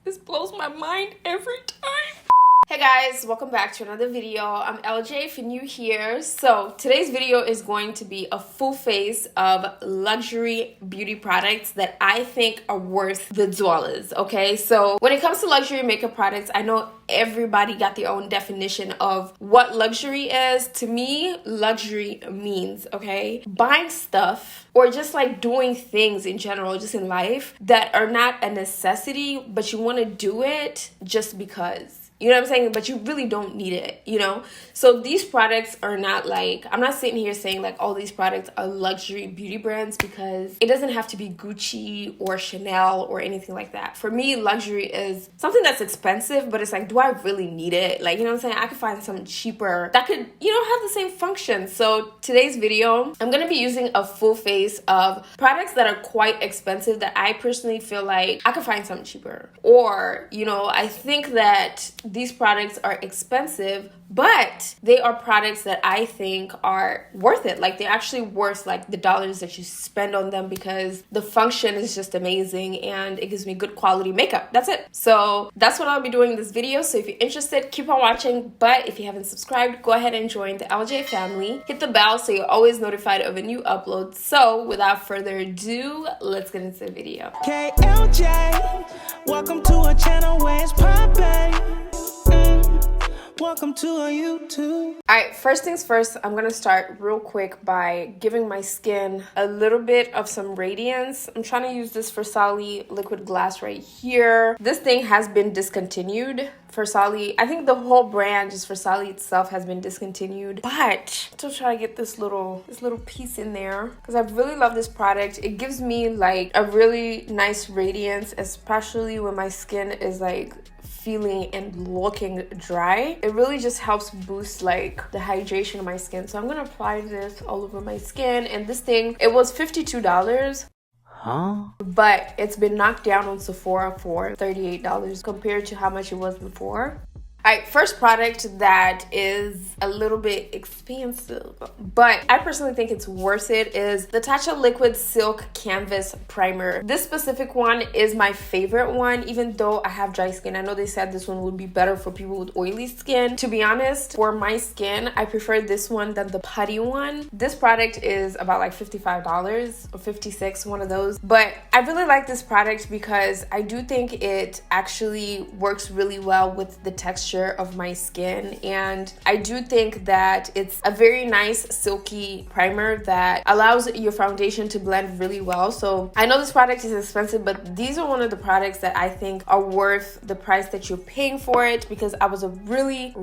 This blows my mind every time. Hey guys, welcome back to another video. I'm LJ if you're new here. So today's video is going to be a full face of luxury beauty products that I think are worth the dollars, okay? So when it comes to luxury makeup products, I know everybody got their own definition of what luxury is. To me, luxury means, okay, buying stuff or just like doing things in general, just in life, that are not a necessity, but you want to do it just because. You know what I'm saying? But you really don't need it, you know? So these products are not like, I'm not sitting here saying like all these products are luxury beauty brands, because it doesn't have to be Gucci or Chanel or anything like that. For me, luxury is something that's expensive, but it's like, do I really need it? Like, you know what I'm saying? I could find something cheaper that could, you know, have the same function. So today's video, I'm going to be using a full face of products that are quite expensive that I personally feel like I could find something cheaper. Or, you know, I think that these products are expensive, but they are products that I think are worth it. Like, they're actually worth like the dollars that you spend on them, because the function is just amazing and it gives me good quality makeup. That's it. So that's what I'll be doing in this video. So if you're interested, keep on watching. But if you haven't subscribed, go ahead and join the LJ family. Hit the bell so you're always notified of a new upload. So without further ado, let's get into the video. Okay, LJ, welcome to a channel where it's poppin'. Welcome to a YouTube. Alright, first things first, I'm gonna start real quick by giving my skin a little bit of some radiance. I'm trying to use this FARSÁLI liquid glass right here. This thing has been discontinued. FARSÁLI, I think the whole brand, just FARSÁLI itself, has been discontinued. But I'm still trying to get this little piece in there, because I really love this product. It gives me like a really nice radiance, especially when my skin is like feeling and looking dry. It really just helps boost like the hydration of my skin. So I'm gonna apply this all over my skin. And this thing, it was $52. But it's been knocked down on Sephora for $38 compared to how much it was before. Alright, first product that is a little bit expensive, but I personally think it's worth it, is the Tatcha Liquid Silk Canvas Primer. This specific one is my favorite one, even though I have dry skin. I know they said this one would be better for people with oily skin. To be honest, for my skin, I prefer this one than the putty one. This product is about like $55 or $56, one of those. But I really like this product because I do think it actually works really well with the texture of my skin, and I do think that it's a very nice silky primer that allows your foundation to blend really well. So I know this product is expensive, but these are one of the products that I think are worth the price that you're paying for it, because I was a really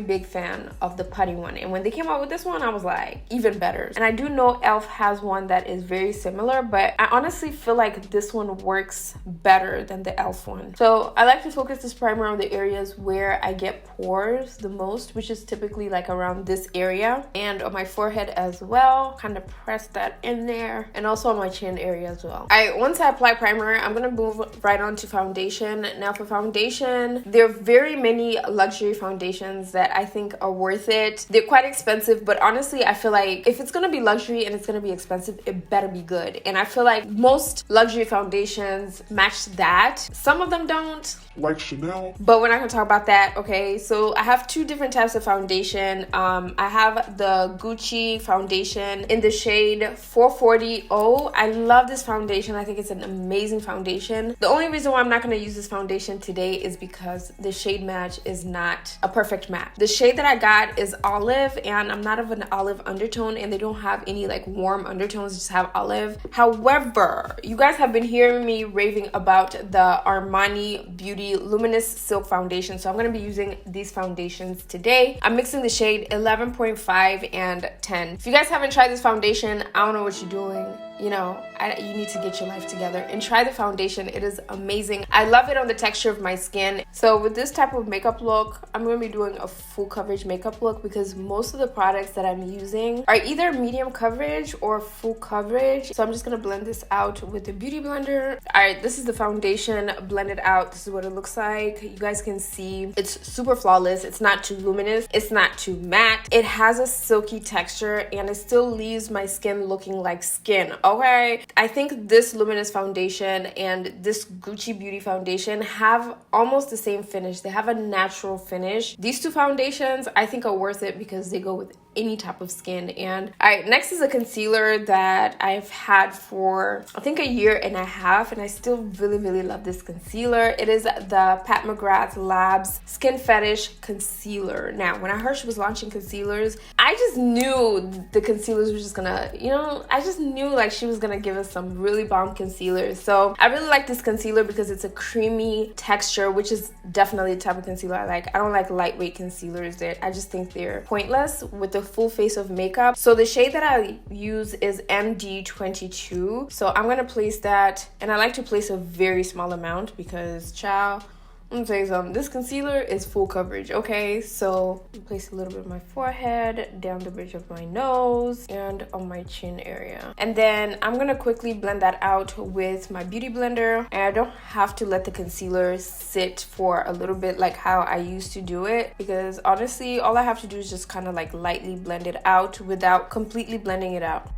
big fan of the putty one, and when they came out with this one, I was like, even better. And I do know e.l.f. has one that is very similar, but I honestly feel like this one works better than the e.l.f. one. So I like to focus this primer on the areas where I get pores the most, which is typically like around this area, and on my forehead as well. Kind of press that in there, and also on my chin area as well. Once I apply primer, I'm gonna move right on to foundation. Now for foundation, there are very many luxury foundations that I think are worth it. They're quite expensive, but honestly, I feel like if it's gonna be luxury and it's gonna be expensive, it better be good. And I feel like most luxury foundations match that. Some of them don't, like Chanel, but we're not gonna talk about that. Okay, so I have two different types of foundation. I have the Gucci foundation in the shade 440. I love this foundation. I think it's an amazing foundation. The only reason why I'm not going to use this foundation today is because the shade match is not a perfect match. The shade that I got is olive, and I'm not of an olive undertone, and they don't have any like warm undertones, just have olive. However, you guys have been hearing me raving about the Armani Beauty Luminous Silk Foundation, so I'm going to be using these foundations today. I'm mixing the shade 11.5 and 10. If you guys haven't tried this foundation, I don't know what you're doing. You know, you need to get your life together and try the foundation. It is amazing. I love it on the texture of my skin. So with this type of makeup look, I'm going to be doing a full coverage makeup look, because most of the products that I'm using are either medium coverage or full coverage. So I'm just going to blend this out with the beauty blender. All right, this is the foundation blended out. This is what it looks like. You guys can see it's super flawless. It's not too luminous. It's not too matte. It has a silky texture, and it still leaves my skin looking like skin. okay? I think this Luminous foundation and this Gucci Beauty foundation have almost the same finish. They have a natural finish. These two foundations I think are worth it because they go with any type of skin. And all right, next is a concealer that I've had for I think a year and a half, and I still really love this concealer. It is the Pat McGrath Labs Skin Fetish Concealer. Now, when I heard she was launching concealers, I just knew the concealers were just gonna, you know, I just knew like she was gonna give us some really bomb concealers. So I really like this concealer because it's a creamy texture, which is definitely the type of concealer I like. I don't like lightweight concealers. I just think they're pointless with the full face of makeup. So the shade that I use is MD22. So I'm gonna place that, and I like to place a very small amount because child, I'm gonna tell you something, this concealer is full coverage, okay? So place a little bit on my forehead, down the bridge of my nose, and on my chin area. And then I'm gonna quickly blend that out with my beauty blender. And I don't have to let the concealer sit for a little bit like how I used to do it, because honestly, all I have to do is just kind of like lightly blend it out without completely blending it out.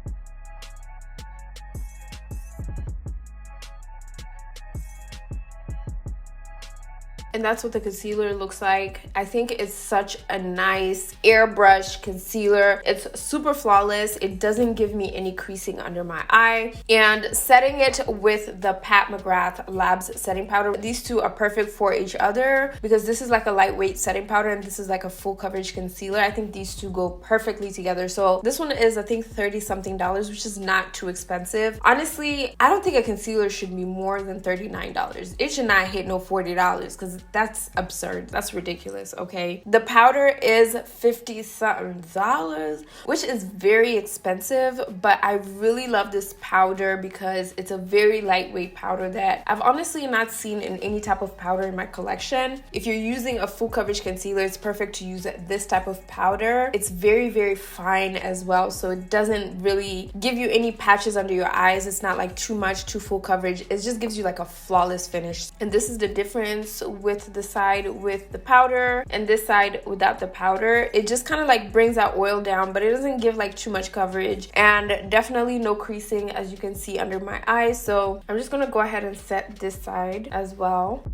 And that's what the concealer looks like. I think it's such a nice airbrush concealer. It's super flawless. It doesn't give me any creasing under my eye. And setting it with the Pat McGrath Labs setting powder, these two are perfect for each other because this is like a lightweight setting powder and this is like a full coverage concealer. I think these two go perfectly together. So this one is I think $30-something, which is not too expensive. Honestly, I don't think a concealer should be more than $39. It should not hit no $40 because that's absurd. That's ridiculous, okay? The powder is $50-something, which is very expensive, but I really love this powder because it's a very lightweight powder that I've honestly not seen in any type of powder in my collection. If you're using a full coverage concealer, it's perfect to use this type of powder. It's very fine as well, so it doesn't really give you any patches under your eyes. It's not like too much, too full coverage. It just gives you like a flawless finish. And this is the difference with the side with the powder and this side without the powder. It just kind of like brings that oil down, but it doesn't give like too much coverage, and definitely no creasing as you can see under my eyes. So I'm just gonna go ahead and set this side as well.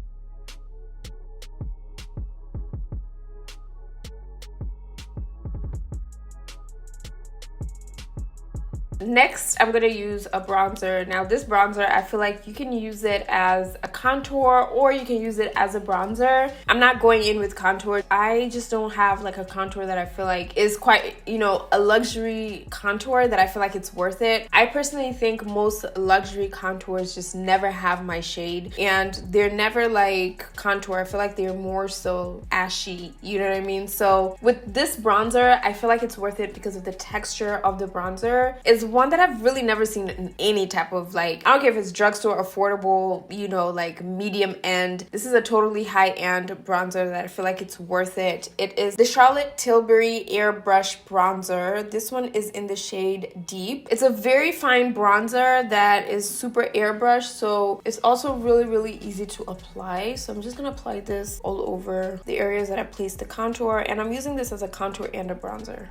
Next, I'm going to use a bronzer. Now, this bronzer, I feel like you can use it as a contour or you can use it as a bronzer. I'm not going in with contour. I just don't have like a contour that I feel like is quite, you know, a luxury contour that I feel like it's worth it. I personally think most luxury contours just never have my shade, and they're never like contour. I feel like they're more so ashy, you know what I mean? So with this bronzer, I feel like it's worth it because of the texture of the bronzer. It's one that I've really never seen in any type of like, I don't care if it's drugstore, affordable, you know, like medium end. This is a totally high-end bronzer that I feel like it's worth it. It is the Charlotte Tilbury Airbrush Bronzer. This one is in the shade Deep. It's a very fine bronzer that is super airbrush, so it's also really easy to apply. So I'm just gonna apply this all over the areas that I placed the contour, and I'm using this as a contour and a bronzer.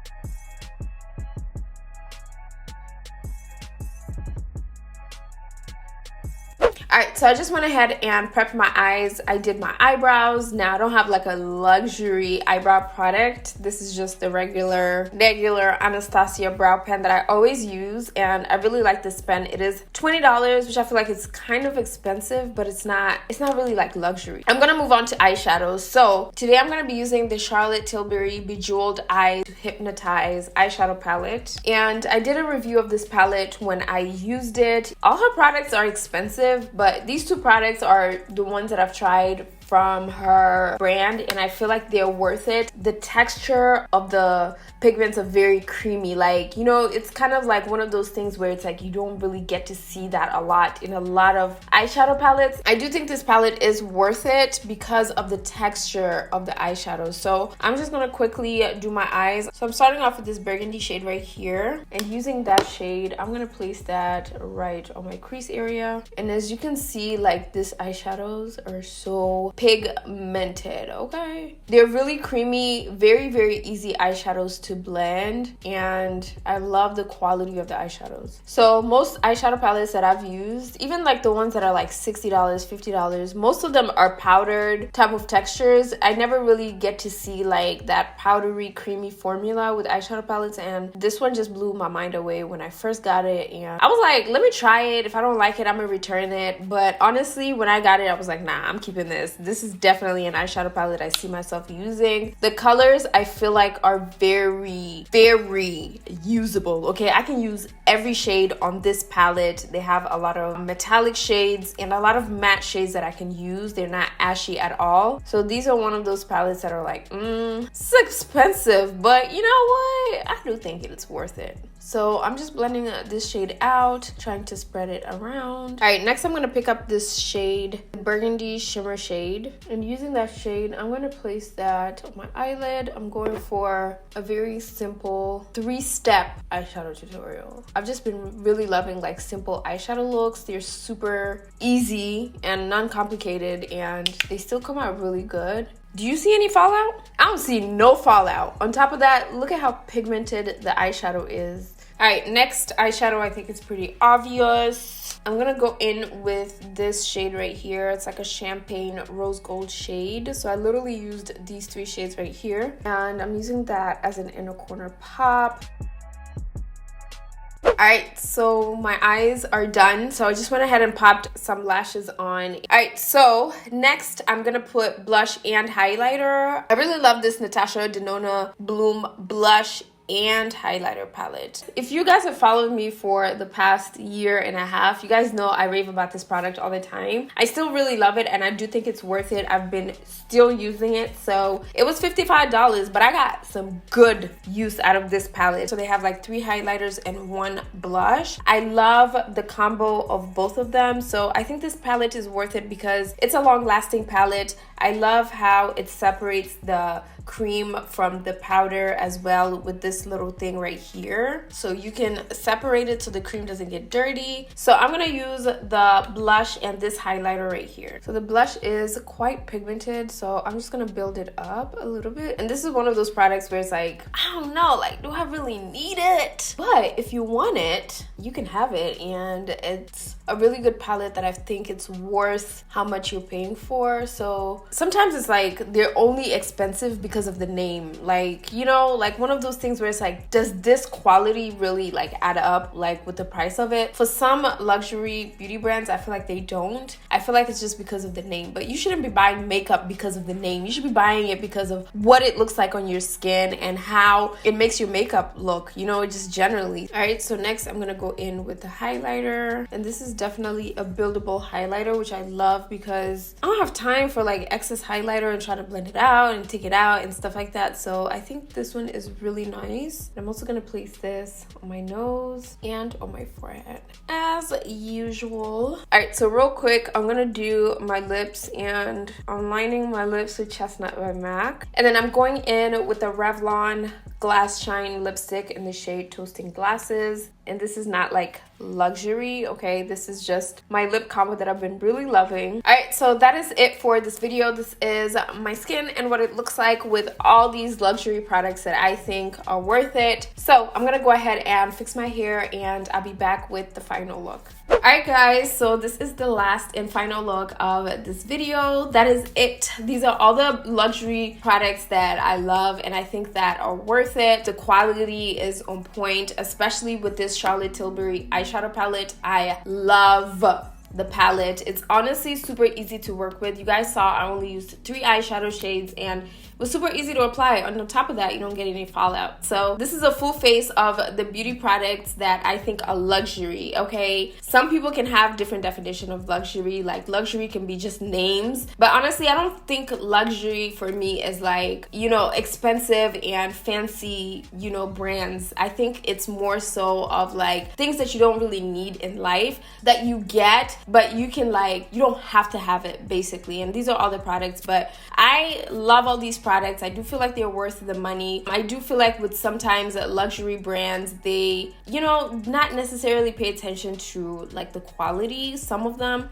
Alright, so I just went ahead and prepped my eyes. I did my eyebrows. Now I don't have like a luxury eyebrow product. This is just the regular Anastasia Brow Pen that I always use, and I really like this pen. It is $20, which I feel like it's kind of expensive, but it's not really like luxury. I'm gonna move on to eyeshadows. So today I'm gonna be using the Charlotte Tilbury Bejeweled Eye Hypnotized eyeshadow palette, and I did a review of this palette when I used it. All her products are expensive, but these two products are the ones that I've tried from her brand, and I feel like they're worth it. The texture of the pigments are very creamy, like, you know, it's kind of like one of those things where it's like you don't really get to see that a lot in a lot of eyeshadow palettes. I do think this palette is worth it because of the texture of the eyeshadow. So I'm just gonna quickly do my eyes. So I'm starting off with this burgundy shade right here, and using that shade, I'm gonna place that right on my crease area. And as you can see, like, this eyeshadows are so pigmented, okay? They're really creamy, very, very easy eyeshadows to blend, and I love the quality of the eyeshadows. So most eyeshadow palettes that I've used, even like the ones that are like $60, $50, most of them are powdered type of textures. I never really get to see like that powdery, creamy formula with eyeshadow palettes, and this one just blew my mind away when I first got it, and I was like, let me try it. If I don't like it, I'm gonna return it. But honestly, when I got it, I was like, nah, I'm keeping this. This is definitely an eyeshadow palette I see myself using. The colors I feel like are very, very usable, okay? I can use every shade on this palette. They have a lot of metallic shades and a lot of matte shades that I can use. They're not ashy at all. So these are one of those palettes that are like, it's expensive, but you know what? I do think it's worth it. So I'm just blending this shade out, trying to spread it around. All right, next I'm gonna pick up this shade, Burgundy Shimmer shade. And using that shade, I'm gonna place that on my eyelid. I'm going for a very simple 3-step eyeshadow tutorial. I've just been really loving like simple eyeshadow looks. They're super easy and non-complicated, and they still come out really good. Do you see any fallout? I don't see no fallout. On top of that, look at how pigmented the eyeshadow is. All right, next eyeshadow, I think it's pretty obvious. I'm gonna go in with this shade right here. It's like a champagne rose gold shade. So I literally used these 3 shades right here, and I'm using that as an inner corner pop. Alright, so my eyes are done. So I just went ahead and popped some lashes on. Alright, so next I'm gonna put blush and highlighter. I really love this Natasha Denona Bloom blush and highlighter palette. If you guys have followed me for the past year and a half, you guys know I rave about this product all the time. I still really love it, and I do think it's worth it. I've been still using it. So it was $55, but I got some good use out of this palette. So they have like 3 highlighters and 1 blush. I love the combo of both of them. So I think this palette is worth it because it's a long-lasting palette. I love how it separates the cream from the powder as well with this little thing right here, so you can separate it so the cream doesn't get dirty. So I'm gonna use the blush and this highlighter right here. So the blush is quite pigmented, so I'm just gonna build it up a little bit. And this is one of those products where it's like, I don't know, like, do I really need it? But if you want it, you can have it, and it's a really good palette that I think it's worth how much you're paying for. So sometimes it's like they're only expensive because of the name, like, you know, like one of those things where it's like, does this quality really like add up like with the price of it? For some luxury beauty brands, I feel like they don't. I feel like it's just because of the name. But you shouldn't be buying makeup because of the name. You should be buying it because of what it looks like on your skin and how it makes your makeup look, you know, just generally. All right, so next I'm gonna go in with the highlighter, and this is definitely a buildable highlighter, which I love because I don't have time for like excess highlighter and try to blend it out and take it out and stuff like that. So I think this one is really nice. I'm also gonna place this on my nose and on my forehead as usual. All right, so real quick, I'm gonna do my lips, and I'm lining my lips with Chestnut by MAC, and then I'm going in with the Revlon Glass Shine lipstick in the shade Toasting Glasses. And this is not like luxury, okay? This is just my lip combo that I've been really loving. All right, so that is it for this video. This is my skin and what it looks like with all these luxury products that I think are worth it. So I'm gonna go ahead and fix my hair, and I'll be back with the final look. All right, guys, so this is the last and final look of this video. That is it. These are all the luxury products that I love and I think that are worth it. The quality is on point, especially with this Charlotte Tilbury eyeshadow palette. I love the palette. It's honestly super easy to work with. You guys saw I only used 3 eyeshadow shades, and it was super easy to apply. On top of that, you don't get any fallout. So this is a full face of the beauty products that I think are luxury, okay? Some people can have different definition of luxury. Like, luxury can be just names. But honestly, I don't think luxury for me is like, you know, expensive and fancy, you know, brands. I think it's more so of like things that you don't really need in life that you get but you can like, you don't have to have it basically. And these are all the products, but I love all these products. I do feel like they're worth the money. I do feel like with sometimes luxury brands, they, you know, not necessarily pay attention to like the quality. Some of them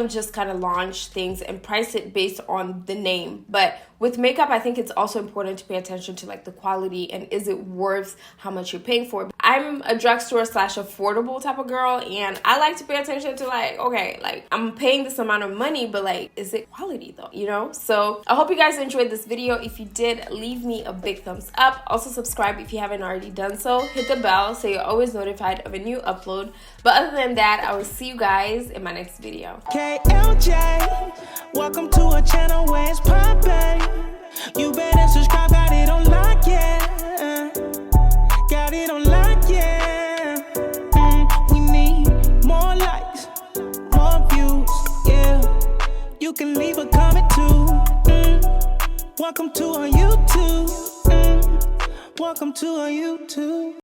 just kind of launch things and price it based on the name. But with makeup, I think it's also important to pay attention to like the quality and is it worth how much you're paying for. I'm a drugstore / affordable type of girl, and I like to pay attention to like, okay, like I'm paying this amount of money, but like, is it quality though, you know? So I hope you guys enjoyed this video. If you did, leave me a big thumbs up. Also subscribe if you haven't already done so. Hit the bell so you're always notified of a new upload. But other than that, I will see you guys in my next video. KLJ, welcome to a channel where it's poppin'. You better subscribe, got it on lock, yeah. Got it on lock, yeah. We need more likes, more views, yeah. You can leave a comment too. Welcome to our YouTube. Welcome to our YouTube.